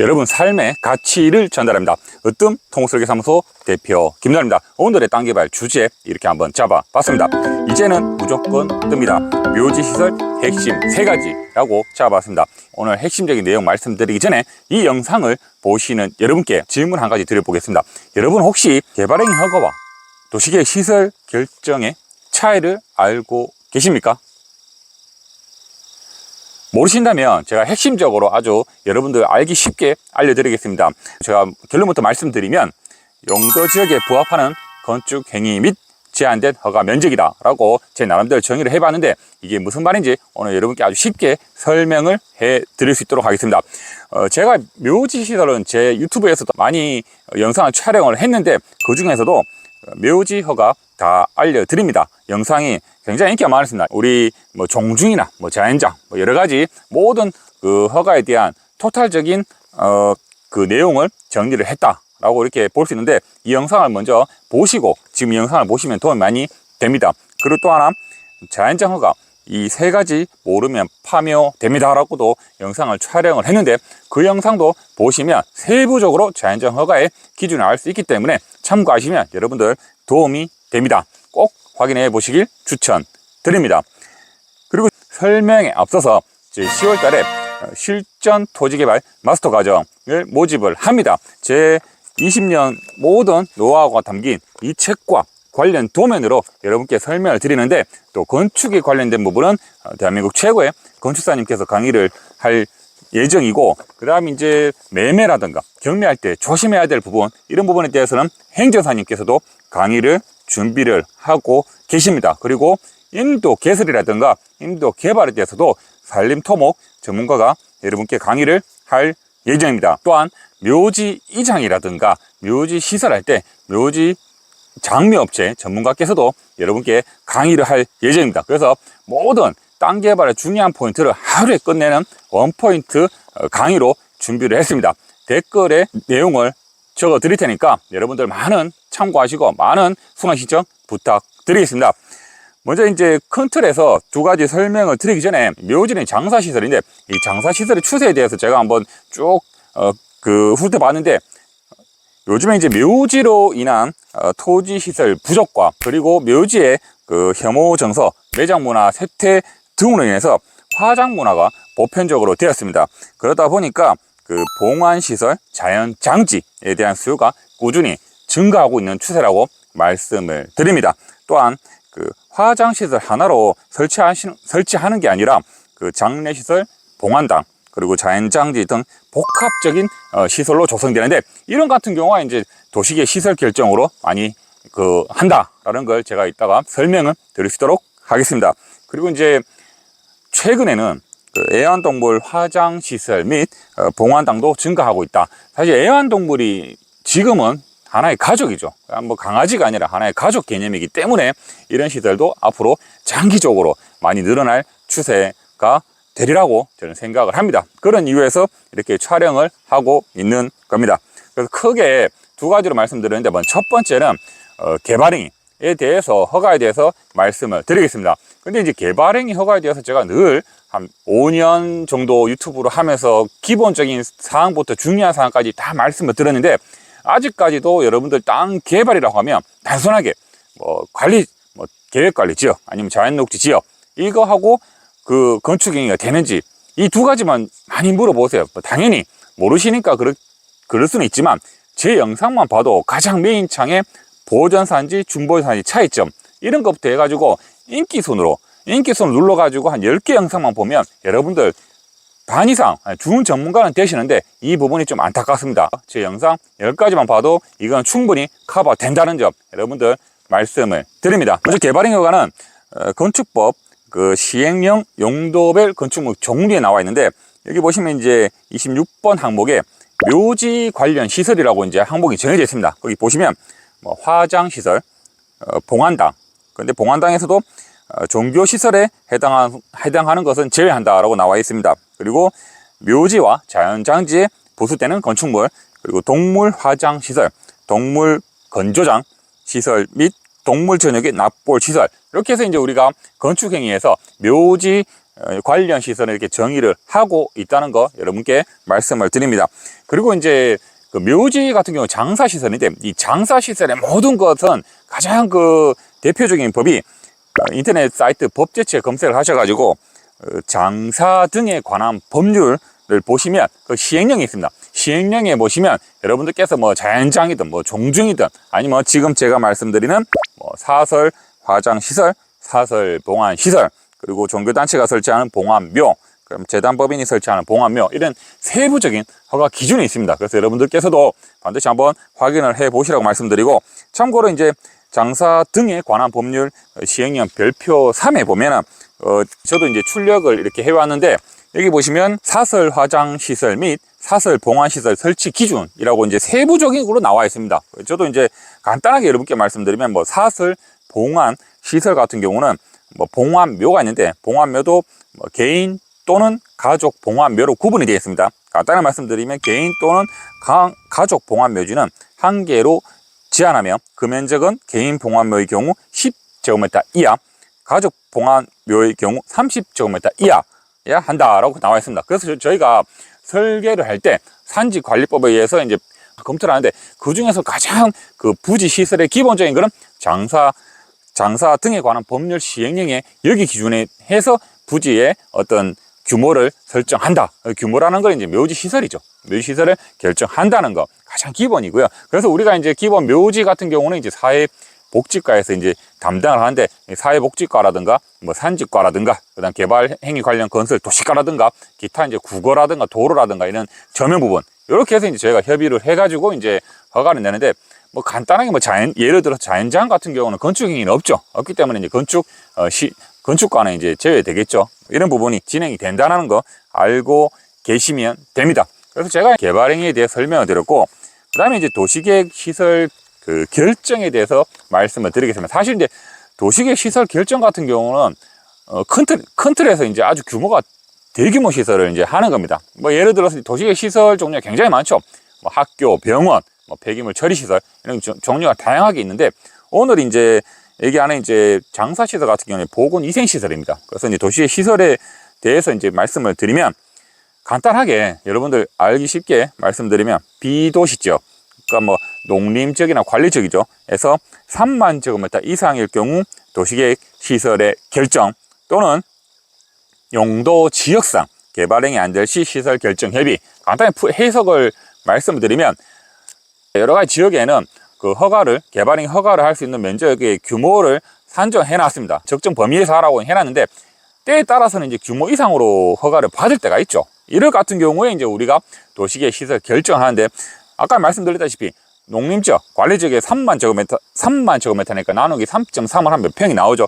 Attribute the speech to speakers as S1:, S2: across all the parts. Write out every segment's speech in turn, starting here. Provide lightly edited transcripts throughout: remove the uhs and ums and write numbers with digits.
S1: 여러분 삶의 가치를 전달합니다. 으뜸 통솔개사무소 대표 김남입니다. 오늘의 땅개발 주제 이렇게 한번 잡아봤습니다. 이제는 무조건 뜹니다. 묘지시설 핵심 3가지라고 잡아봤습니다. 오늘 핵심적인 내용 말씀드리기 전에 이 영상을 보시는 여러분께 질문 한 가지 드려보겠습니다. 여러분 혹시 개발행위 허가와 도시계획 시설 결정의 차이를 알고 계십니까? 모르신다면 제가 핵심적으로 아주 여러분들 알기 쉽게 알려드리겠습니다. 제가 결론부터 말씀드리면 용도지역에 부합하는 건축행위 및 제한된 허가 면적이다 라고 제 나름대로 정의를 해봤는데 이게 무슨 말인지 오늘 여러분께 아주 쉽게 설명을 해 드릴 수 있도록 하겠습니다. 제가 묘지시설은 제 유튜브에서도 많이 영상을 촬영을 했는데 그 중에서도 묘지 허가 다 알려드립니다. 영상이 굉장히 인기가 많았습니다. 우리 종중이나 자연장 여러 가지 모든 그 허가에 대한 토탈적인 그 내용을 정리를 했다라고 이렇게 볼 수 있는데 이 영상을 먼저 보시고 지금 이 영상을 보시면 도움이 많이 됩니다. 그리고 또 하나 자연장 허가 이 3가지 모르면 파묘됩니다 라고도 영상을 촬영을 했는데 그 영상도 보시면 세부적으로 자연장 허가의 기준을 알 수 있기 때문에 참고하시면 여러분들 도움이 됩니다. 꼭 확인해 보시길 추천드립니다. 그리고 설명에 앞서서 10월 달에 실전 토지개발 마스터 과정을 모집을 합니다. 제 20년 모든 노하우가 담긴 이 책과 관련 도면으로 여러분께 설명을 드리는데 또 건축에 관련된 부분은 대한민국 최고의 건축사님께서 강의를 할 예정이고 그 다음에 이제 매매라든가 경매할 때 조심해야 될 부분 이런 부분에 대해서는 행정사님께서도 강의를 준비를 하고 계십니다. 그리고 인도 개설이라든가 인도 개발에 대해서도 산림토목 전문가가 여러분께 강의를 할 예정입니다. 또한 묘지 이장이라든가 묘지 시설할 때 묘지 장미업체 전문가께서도 여러분께 강의를 할 예정입니다. 그래서 모든 땅 개발의 중요한 포인트를 하루에 끝내는 원포인트 강의로 준비를 했습니다. 댓글에 내용을 적어 드릴 테니까 여러분들 많은 참고하시고 많은 수강 신청 부탁드리겠습니다. 먼저 이제 큰 틀에서 2가지 설명을 드리기 전에 묘지는 장사시설인데 이 장사시설의 추세에 대해서 제가 한번 쭉 훑어봤는데 요즘에 이제 묘지로 인한 토지시설 부족과 그리고 묘지의 그 혐오 정서, 매장 문화, 쇠퇴 등으로 인해서 화장 문화가 보편적으로 되었습니다. 그러다 보니까 그 봉안시설, 자연장지에 대한 수요가 꾸준히 증가하고 있는 추세라고 말씀을 드립니다. 또한 그 화장시설 하나로 설치하는 게 아니라 그 장례시설, 봉안당, 그리고 자연장지 등 복합적인 시설로 조성되는데 이런 같은 경우가 이제 도시계 시설 결정으로 많이 한다라는 걸 제가 이따가 설명을 드릴 수 있도록 하겠습니다. 그리고 이제 최근에는 애완동물 화장시설 및 봉안당도 증가하고 있다. 사실 애완동물이 지금은 하나의 가족이죠. 강아지가 아니라 하나의 가족 개념이기 때문에 이런 시설도 앞으로 장기적으로 많이 늘어날 추세가 되리라고 저는 생각을 합니다. 그런 이유에서 이렇게 촬영을 하고 있는 겁니다. 그래서 크게 2가지로 말씀드렸는데 첫 번째는 개발행위에 대해서 허가에 대해서 말씀을 드리겠습니다. 근데 이제 개발행위 허가에 대해서 제가 늘 한 5년 정도 유튜브로 하면서 기본적인 사항부터 중요한 사항까지 다 말씀을 드렸는데 아직까지도 여러분들 땅 개발이라고 하면 단순하게 관리, 계획관리 지역 아니면 자연녹지 지역 이거 하고 그 건축행위가 되는지 이 2가지만 많이 물어보세요. 당연히 모르시니까 그럴 수는 있지만 제 영상만 봐도 가장 메인 창에 보전산지, 중보전산지 차이점 이런 것부터 해가지고 인기순으로 눌러가지고 한 10개 영상만 보면 여러분들 반 이상 좋은 전문가는 되시는데 이 부분이 좀 안타깝습니다. 제 영상 10가지만 봐도 이건 충분히 커버 된다는 점 여러분들 말씀을 드립니다. 먼저 개발행위 허가는 건축법 그 시행령 용도별 건축물 종류에 나와 있는데 여기 보시면 이제 26번 항목에 묘지 관련 시설이라고 이제 항목이 정해져 있습니다. 거기 보시면 화장시설, 봉안당. 그런데 봉안당에서도 종교시설에 해당하는 것은 제외한다라고 나와 있습니다. 그리고 묘지와 자연장지에 부수되는 건축물, 그리고 동물 화장시설, 동물 건조장 시설 및 동물 전역의 납볼 시설 이렇게 해서 이제 우리가 건축행위에서 묘지 관련 시설을 이렇게 정의를 하고 있다는 거 여러분께 말씀을 드립니다. 그리고 이제 그 묘지 같은 경우 장사시설인데, 이 장사시설의 모든 것은 가장 그 대표적인 법이 인터넷 사이트 법제처에 검색을 하셔가지고 장사 등에 관한 법률을 보시면 그 시행령이 있습니다. 시행령에 보시면 여러분들께서 뭐 자연장이든 뭐 종중이든 아니면 지금 제가 말씀드리는 뭐 사설 화장시설, 사설 봉안시설, 그리고 종교단체가 설치하는 봉안묘, 그럼 재단법인이 설치하는 봉안묘, 이런 세부적인 허가 기준이 있습니다. 그래서 여러분들께서도 반드시 한번 확인을 해 보시라고 말씀드리고, 참고로 이제 장사 등에 관한 법률 시행령 별표 3에 보면은 저도 이제 출력을 이렇게 해왔는데, 여기 보시면 사설 화장시설 및 사설 봉안시설 설치 기준이라고 이제 세부적으로 나와 있습니다. 저도 이제 간단하게 여러분께 말씀드리면, 뭐 사설 봉안시설 같은 경우는 뭐 봉안묘가 있는데, 봉안묘도 뭐 개인 또는 가족 봉안묘로 구분이 되어 있습니다. 간단히 말씀드리면 개인 또는 가족 봉안묘지는 한 개로 제한하며 그 면적은 개인 봉안묘의 경우 10제곱미터 이하, 가족 봉안묘의 경우 30제곱미터 이하야 한다라고 나와 있습니다. 그래서 저희가 설계를 할 때 산지관리법에 의해서 이제 검토를 하는데, 그 중에서 가장 그 부지 시설의 기본적인 거는 장사 등에 관한 법률 시행령에 여기 기준에 해서 부지의 어떤 규모를 설정한다. 규모라는 건 이제 묘지 시설이죠. 묘지 시설을 결정한다는 거 가장 기본이고요. 그래서 우리가 이제 기본 묘지 같은 경우는 이제 사회복지과에서 이제 담당을 하는데, 사회복지과라든가 뭐 산지과라든가 그다음 개발행위 관련 건설 도시과라든가 기타 이제 국어라든가 도로라든가 이런 저면 부분, 이렇게 해서 이제 저희가 협의를 해가지고 이제 허가를 내는데, 뭐 간단하게 뭐 예를 들어 자연장 같은 경우는 건축행위는 없기 때문에 이제 건축과는 이제 제외되겠죠. 이런 부분이 진행이 된다는 거 알고 계시면 됩니다. 그래서 제가 개발행위에 대해 설명을 드렸고, 그 다음에 이제 도시계획 시설 그 결정에 대해서 말씀을 드리겠습니다. 사실 이제 도시계획 시설 결정 같은 경우는 큰 틀에서 이제 아주 규모가 대규모 시설을 이제 하는 겁니다. 뭐 예를 들어서 도시계획 시설 종류가 굉장히 많죠. 뭐 학교, 병원, 뭐 폐기물 처리 시설, 이런 종류가 다양하게 있는데, 오늘 이제 여기 안에 이제 장사시설 같은 경우는 보건위생시설입니다. 그래서 이제 도시의 시설에 대해서 이제 말씀을 드리면, 간단하게 여러분들 알기 쉽게 말씀드리면, 비도시 지역, 그러니까 뭐 농림지역이나 관리지역이죠. 에서 3만 제곱미터 이상일 경우 도시계획 시설의 결정, 또는 용도 지역상 개발행위 안 될 시 시설 결정 협의, 간단히 해석을 말씀을 드리면, 여러 가지 지역에는 그 개발행위 허가를 할 수 있는 면적의 규모를 산정해 놨습니다. 적정 범위에서 하라고 해놨는데, 때에 따라서는 이제 규모 이상으로 허가를 받을 때가 있죠. 이럴 같은 경우에 이제 우리가 도시계획 시설 결정하는데, 아까 말씀드렸다시피 농림지역, 관리지역에 3만 제곱미터니까 나누기 3.3을 하면 몇 평이 나오죠.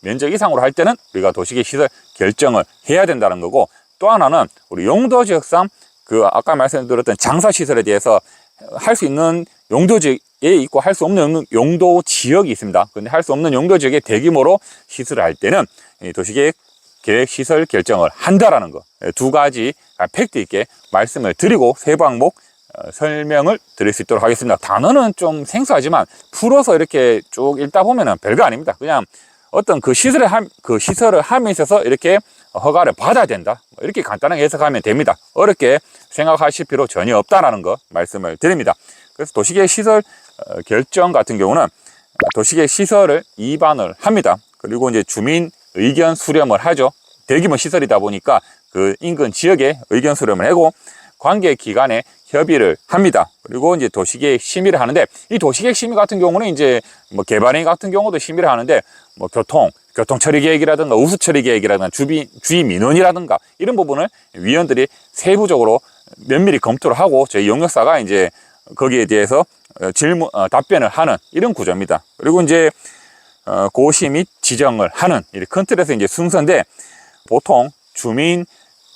S1: 면적 이상으로 할 때는 우리가 도시계획 시설 결정을 해야 된다는 거고, 또 하나는 우리 용도지역상 그 아까 말씀드렸던 장사시설에 대해서 할 수 있는 용도지역에 있고 할 수 없는 용도지역이 있습니다. 근데 할 수 없는 용도지역에 대규모로 시설을 할 때는 도시계획 시설 결정을 한다라는 거, 두 가지 팩트 있게 말씀을 드리고 세부 항목 설명을 드릴 수 있도록 하겠습니다. 단어는 좀 생소하지만 풀어서 이렇게 쭉 읽다 보면은 별거 아닙니다. 그냥 어떤 그 시설을 함에 있어서 이렇게 허가를 받아야 된다, 이렇게 간단하게 해석하면 됩니다. 어렵게 생각하실 필요 전혀 없다라는 거 말씀을 드립니다. 그래서 도시계획 시설 결정 같은 경우는 도시계획 시설을 입안을 합니다. 그리고 이제 주민 의견 수렴을 하죠. 대규모 시설이다 보니까 그 인근 지역에 의견 수렴을 하고 관계 기관에 협의를 합니다. 그리고 이제 도시계획 심의를 하는데, 이 도시계획 심의 같은 경우는 이제 뭐 개발행위 같은 경우도 심의를 하는데, 뭐 교통 처리 계획이라든가 우수 처리 계획이라든가 주의 민원이라든가 이런 부분을 위원들이 세부적으로 면밀히 검토를 하고 저희 용역사가 이제 거기에 대해서 답변을 하는 이런 구조입니다. 그리고 이제 고시 및 지정을 하는 큰 틀에서 이제 순서인데, 보통 주민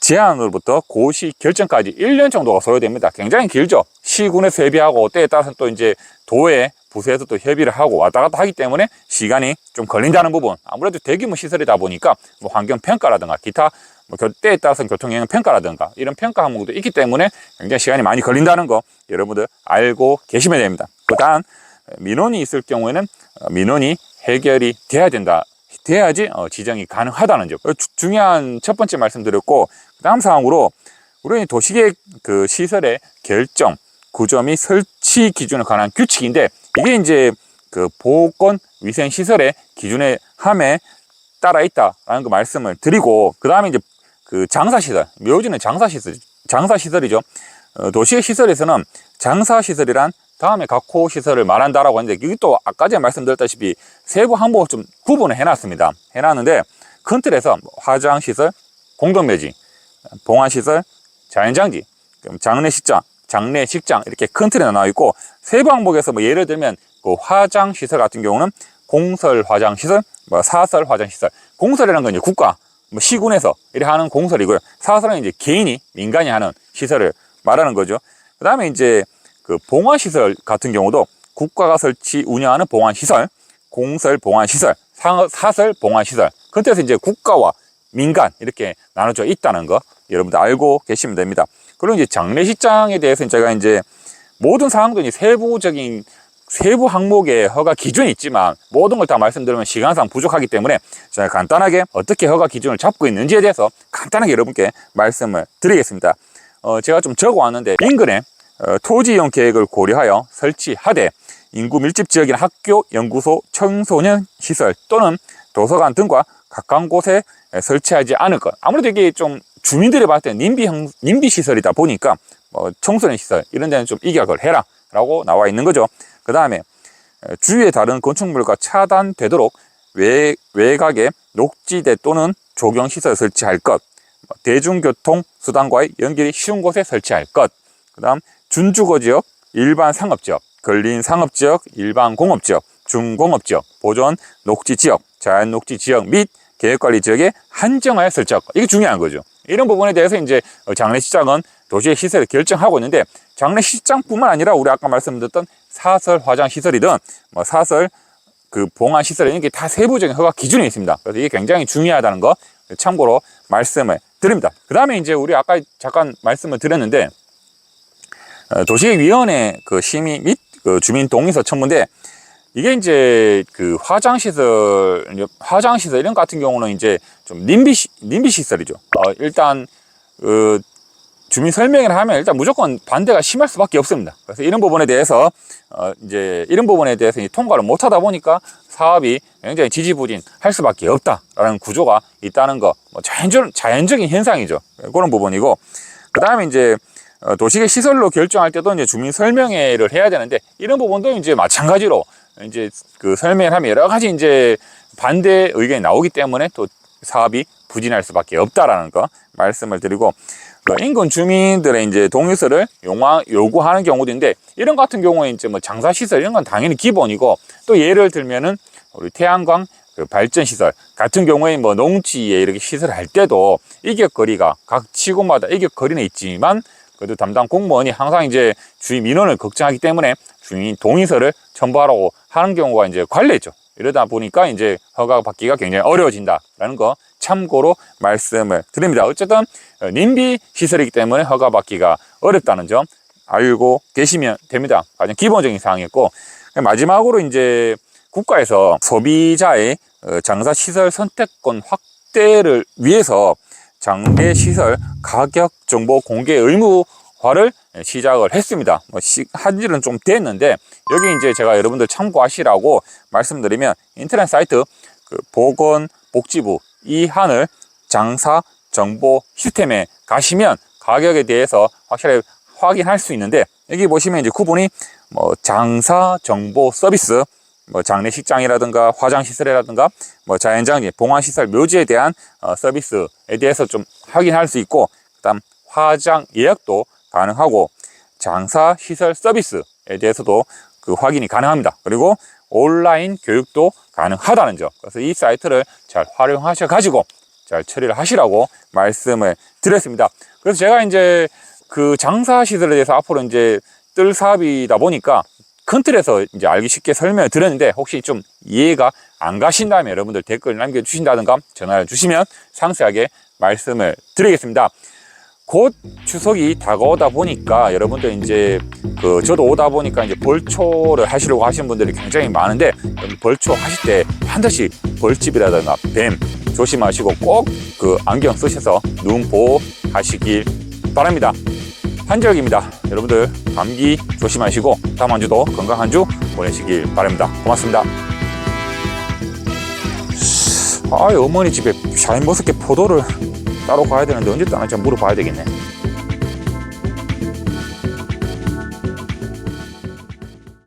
S1: 제안으로부터 고시 결정까지 1년 정도가 소요됩니다. 굉장히 길죠. 시군에서 협의하고 때에 따라서 또 이제 도에 부서에서 또 협의를 하고 왔다 갔다 하기 때문에 시간이 좀 걸린다는 부분, 아무래도 대규모 시설이다 보니까 뭐 환경평가라든가 기타 뭐 때에 따라서 교통영향 평가라든가 이런 평가 항목도 있기 때문에 굉장히 시간이 많이 걸린다는 거 여러분들 알고 계시면 됩니다. 단 민원이 있을 경우에는 민원이 해결이 돼야지 지정이 가능하다는 점, 중요한 첫 번째 말씀드렸고, 그 다음 사항으로 우리는 도시계획 그 시설의 결정, 구조 및 설치 기준에 관한 규칙인데, 이게 이제 그 보건 위생 시설의 기준의 함에 따라 있다라는 거 말씀을 드리고, 그 다음에 이제 그 장사시설, 묘지는 장사시설이죠. 도시의 시설에서는 장사시설이란 다음에 각호 시설을 말한다라고 하는데, 이게 또 아까 전에 말씀드렸다시피 세부 항목을 좀 구분을 해놨습니다. 해놨는데, 큰 틀에서 화장시설, 공동묘지, 봉화시설, 자연장지, 장례식장 이렇게 큰 틀에 나와 있고, 세부 항목에서 뭐 예를 들면 그 화장시설 같은 경우는 공설 화장시설, 뭐 사설 화장시설. 공설이라는 건 이제 국가, 뭐 시군에서 이렇게 하는 공설이고요. 사설은 이제 개인이, 민간이 하는 시설을 말하는 거죠. 그 다음에 이제 그 봉화시설 같은 경우도 국가가 설치 운영하는 봉화시설, 공설 봉화시설, 사설 봉화시설. 그 뜻에서 이제 국가와 민간 이렇게 나눠져 있다는 거 여러분들 알고 계시면 됩니다. 그리고 이제 장례식장에 대해서는 제가 이제 모든 사항도 이제 세부 항목의 허가 기준이 있지만 모든 걸 다 말씀드리면 시간상 부족하기 때문에 제가 간단하게 어떻게 허가 기준을 잡고 있는지에 대해서 간단하게 여러분께 말씀을 드리겠습니다. 제가 좀 적어 왔는데, 인근에 토지 이용 계획을 고려하여 설치하되 인구 밀집 지역인 학교, 연구소, 청소년 시설 또는 도서관 등과 가까운 곳에 설치하지 않을 것. 아무래도 이게 좀 주민들이 봤을 때 님비 시설이다 보니까 청소년 시설 이런 데는 좀 이격을 해라 라고 나와 있는 거죠. 그 다음에 주위의 다른 건축물과 차단되도록 외곽에 녹지대 또는 조경시설 설치할 것, 대중교통 수단과의 연결이 쉬운 곳에 설치할 것, 그 다음 준주거지역, 일반 상업지역, 근린 상업지역, 일반 공업지역, 중공업지역, 보존 녹지지역, 자연녹지지역 및 계획관리지역에 한정하여 설치할 것. 이게 중요한 거죠. 이런 부분에 대해서 이제 장례식장은 도시의 시설을 결정하고 있는데, 장례식장뿐만 아니라 우리 아까 말씀드렸던 사설 화장시설이든 뭐 사설 그 봉화시설 이런 게 다 세부적인 허가 기준이 있습니다. 그래서 이게 굉장히 중요하다는 거 참고로 말씀을 드립니다. 그 다음에 이제 우리 아까 잠깐 말씀을 드렸는데, 도시계획위원회 그 심의 및 그 주민 동의서 첨부인데, 이게 이제 그 화장시설 이런 같은 경우는 이제 좀 님비 시설이죠. 일단 주민 설명을 하면 일단 무조건 반대가 심할 수밖에 없습니다. 그래서 이런 부분에 대해서 이런 부분에 대해서 통과를 못 하다 보니까 사업이 굉장히 지지부진할 수밖에 없다라는 구조가 있다는 거, 뭐 자연적인 현상이죠. 그런 부분이고, 그 다음에 이제 도시계획 시설로 결정할 때도 이제 주민 설명회를 해야 되는데, 이런 부분도 이제 마찬가지로 이제 그 설명을 하면 여러 가지 이제 반대 의견이 나오기 때문에 또 사업이 부진할 수밖에 없다라는 거 말씀을 드리고, 인근 주민들의 이제 동의서를 요구하는 경우도 있는데, 이런 같은 경우에 이제 뭐 장사시설 이런 건 당연히 기본이고, 또 예를 들면은 우리 태양광 그 발전시설 같은 경우에 뭐 농지에 이렇게 시설을 할 때도 이격거리가 각 지구마다 이격거리는 있지만, 그래도 담당 공무원이 항상 이제 주민 민원을 걱정하기 때문에 주민 동의서를 첨부하라고 하는 경우가 이제 관례죠. 이러다 보니까 이제 허가 받기가 굉장히 어려워진다라는 거 참고로 말씀을 드립니다. 어쨌든 님비 시설이기 때문에 허가 받기가 어렵다는 점 알고 계시면 됩니다. 가장 기본적인 사항이었고, 마지막으로 이제 국가에서 소비자의 장사시설 선택권 확대를 위해서 장례시설 가격 정보 공개 의무화를 시작을 했습니다. 한지는 좀 됐는데, 여기 이제 제가 여러분들 참고하시라고 말씀드리면, 인터넷 사이트 그 보건복지부 이하늘 장사 정보 시스템에 가시면 가격에 대해서 확실히 확인할 수 있는데, 여기 보시면 이제 구분이 뭐 장사 정보 서비스, 뭐 장례식장이라든가 화장시설이라든가 뭐 자연장지, 봉화시설, 묘지에 대한 서비스에 대해서 좀 확인할 수 있고, 그다음 화장 예약도 가능하고 장사시설 서비스에 대해서도 그 확인이 가능합니다. 그리고 온라인 교육도 가능하다는 점. 그래서 이 사이트를 잘 활용하셔 가지고 잘 처리를 하시라고 말씀을 드렸습니다. 그래서 제가 이제 그 장사시설에 대해서 앞으로 이제 뜰 사업이다 보니까 큰 틀에서 이제 알기 쉽게 설명을 드렸는데, 혹시 좀 이해가 안 가신다면 여러분들 댓글 남겨주신다든가 전화를 주시면 상세하게 말씀을 드리겠습니다. 곧 추석이 다가오다 보니까 여러분들 이제 저도 오다 보니까 이제 벌초를 하시려고 하시는 분들이 굉장히 많은데, 벌초 하실 때 반드시 벌집이라든가 뱀 조심하시고 꼭 그 안경 쓰셔서 눈 보호하시길 바랍니다. 한지혁입니다. 여러분들 감기 조심하시고 다음 한 주도 건강한 주 보내시길 바랍니다. 고맙습니다. 어머니 집에 샤인머스켓 포도를 따로 가야 되는데 언제 따는지 물어봐야 되겠네.